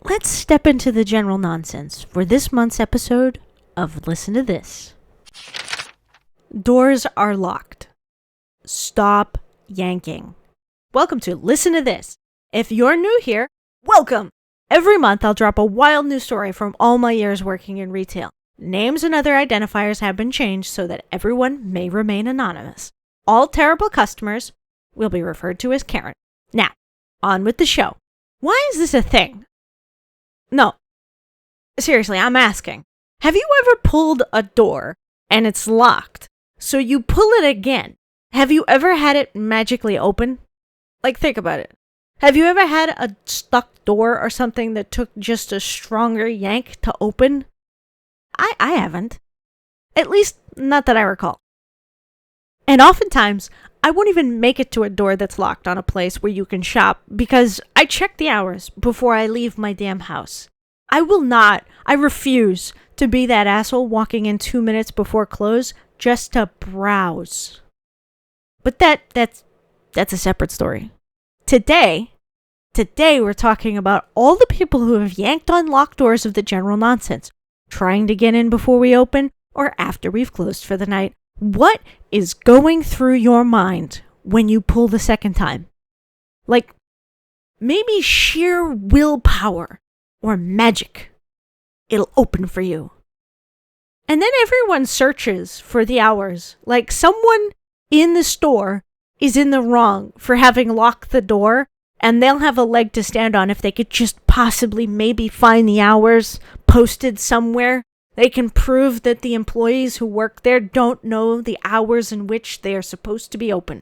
Let's step into the general nonsense for this month's episode of Listen to This. Doors are locked. Stop yanking. Welcome to Listen to This. If you're new here, welcome. Every month I'll drop a wild news story from all my years working in retail. Names and other identifiers have been changed so that everyone may remain anonymous. All terrible customers will be referred to as Karen. Now, on with the show. Why is this a thing? No. Seriously, I'm asking. Have you ever pulled a door and it's locked, so you pull it again? Have you ever had it magically open? Like, think about it. Have you ever had a stuck door or something that took just a stronger yank to open? I haven't. At least, not that I recall. And oftentimes, I won't even make it to a door that's locked on a place where you can shop because I check the hours before I leave my damn house. I refuse to be that asshole walking in 2 minutes before close just to browse. But that's a separate story. Today we're talking about all the people who have yanked on locked doors of the general nonsense, trying to get in before we open or after we've closed for the night. What is going through your mind when you pull the second time? Like, maybe sheer willpower or magic. It'll open for you. And then everyone searches for the hours. Like, someone in the store is in the wrong for having locked the door, and they'll have a leg to stand on if they could just possibly maybe find the hours posted somewhere. They can prove that the employees who work there don't know the hours in which they are supposed to be open.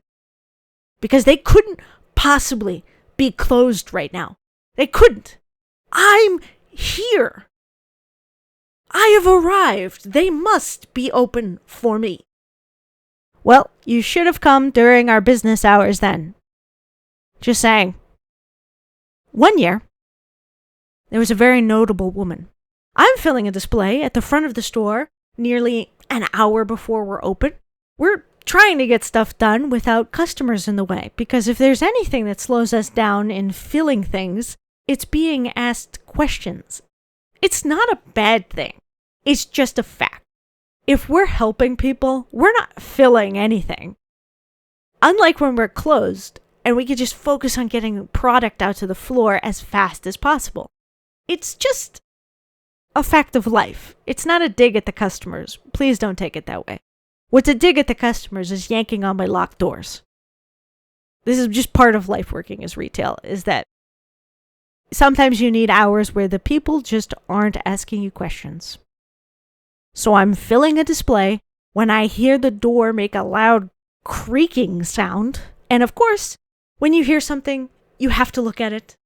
Because they couldn't possibly be closed right now. They couldn't. I'm here. I have arrived. They must be open for me. Well, you should have come during our business hours then. Just saying. One year, there was a very notable woman. I'm filling a display at the front of the store nearly an hour before we're open. We're trying to get stuff done without customers in the way, because if there's anything that slows us down in filling things, it's being asked questions. It's not a bad thing. It's just a fact. If we're helping people, we're not filling anything. Unlike when we're closed and we can just focus on getting product out to the floor as fast as possible. It's just a fact of life. It's not a dig at the customers. Please don't take it that way. What's a dig at the customers is yanking on my locked doors. This is just part of life working as retail, is that sometimes you need hours where the people just aren't asking you questions. So I'm filling a display when I hear the door make a loud creaking sound. And of course, when you hear something, you have to look at it.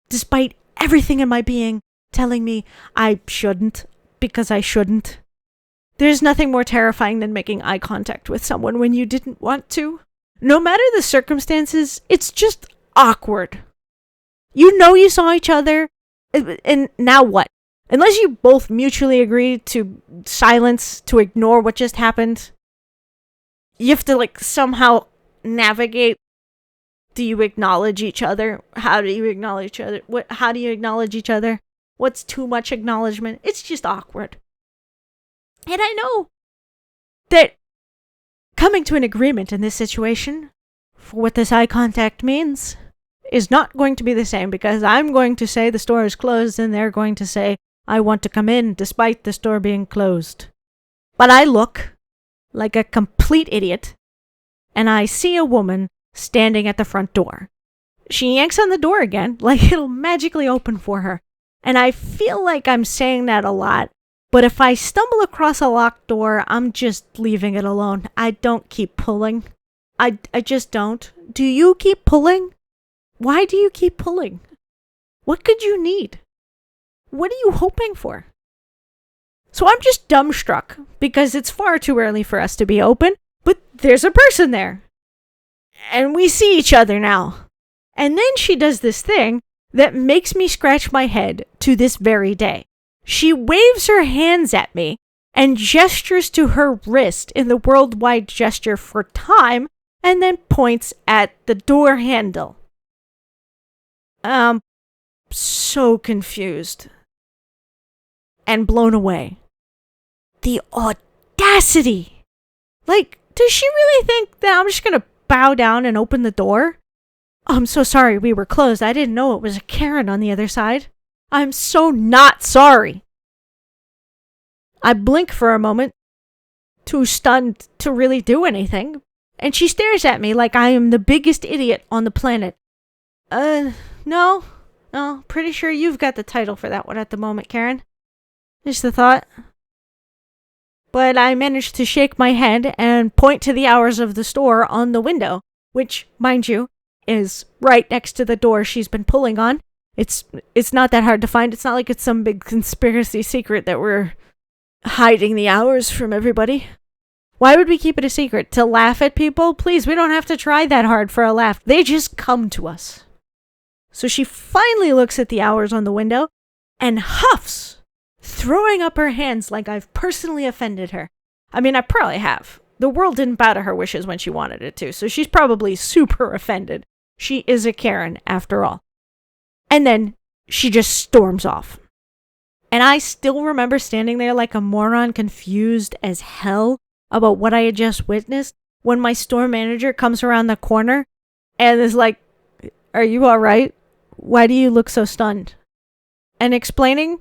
Despite everything in my being telling me I shouldn't, because I shouldn't. There's nothing more terrifying than making eye contact with someone when you didn't want to. No matter the circumstances, it's just awkward. You know you saw each other, and now what? Unless you both mutually agree to silence, to ignore what just happened, you have to somehow navigate. Do you acknowledge each other? How do you acknowledge each other? How do you acknowledge each other? What's too much acknowledgement? It's just awkward. And I know that coming to an agreement in this situation for what this eye contact means is not going to be the same, because I'm going to say the store is closed and they're going to say I want to come in despite the store being closed. But I look like a complete idiot and I see a woman standing at the front door. She yanks on the door again, like it'll magically open for her. And I feel like I'm saying that a lot, but if I stumble across a locked door, I'm just leaving it alone. I don't keep pulling. I just don't. Do you keep pulling? Why do you keep pulling? What could you need? What are you hoping for? So I'm just dumbstruck because it's far too early for us to be open, but there's a person there. And we see each other now. And then she does this thing that makes me scratch my head to this very day. She waves her hands at me and gestures to her wrist in the worldwide gesture for time, and then points at the door handle. so confused and blown away. The audacity! Like, does she really think that I'm just gonna bow down and open the door? I'm so sorry we were closed. I didn't know it was a Karen on the other side. I'm so not sorry. I blink for a moment, too stunned to really do anything, and she stares at me like I am the biggest idiot on the planet. No, pretty sure you've got the title for that one at the moment, Karen. Just the thought. But I managed to shake my head and point to the hours of the store on the window, which, mind you, is right next to the door she's been pulling on. It's not that hard to find. It's not like it's some big conspiracy secret that we're hiding the hours from everybody. Why would we keep it a secret? To laugh at people? Please, we don't have to try that hard for a laugh. They just come to us. So she finally looks at the hours on the window and huffs, throwing up her hands like I've personally offended her. I mean, I probably have. The world didn't bow to her wishes when she wanted it to, so she's probably super offended. She is a Karen, after all. And then she just storms off. And I still remember standing there like a moron, confused as hell about what I had just witnessed, when my store manager comes around the corner and is like, "Are you all right? Why do you look so stunned?" And explaining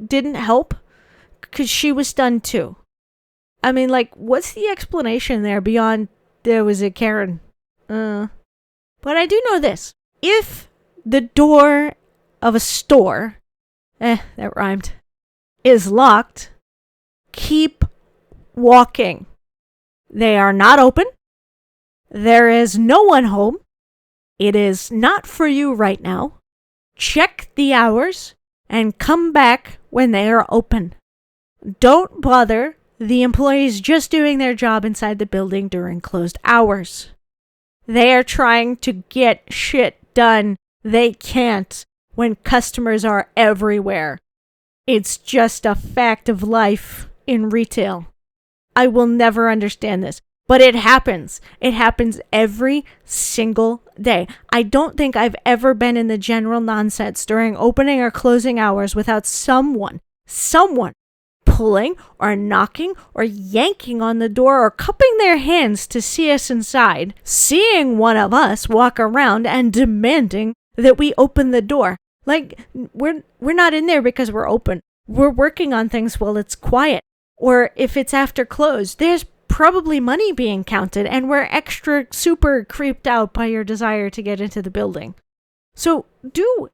didn't help, because she was stunned too. I mean, like, what's the explanation there beyond there was a Karen? But I do know this. If the door of a store, that rhymed, is locked, keep walking. They are not open. There is no one home. It is not for you right now. Check the hours and come back when they are open. Don't bother the employees just doing their job inside the building during closed hours. They are trying to get shit done. They can't when customers are everywhere. It's just a fact of life in retail. I will never understand this, but it happens. It happens every single day. I don't think I've ever been in the general nonsense during opening or closing hours without someone pulling or knocking or yanking on the door or cupping their hands to see us inside, seeing one of us walk around and demanding that we open the door. Like, we're not in there because we're open. We're working on things while it's quiet. Or if it's after close, there's probably money being counted and we're extra super creeped out by your desire to get into the building. So do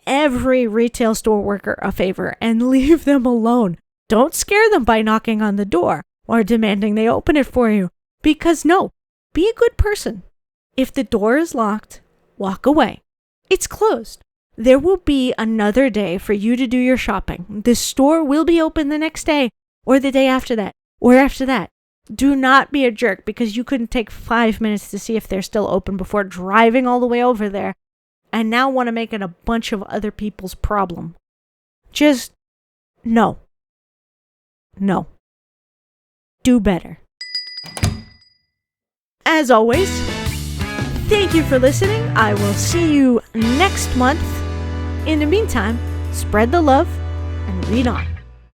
every retail store worker a favor and leave them alone. Don't scare them by knocking on the door or demanding they open it for you. Because no, be a good person. If the door is locked, walk away. It's closed. There will be another day for you to do your shopping. The store will be open the next day, or the day after that, or after that. Do not be a jerk because you couldn't take 5 minutes to see if they're still open before driving all the way over there and now want to make it a bunch of other people's problem. Just no. No. Do better. As always, thank you for listening. I will see you next month. In the meantime, spread the love and read on.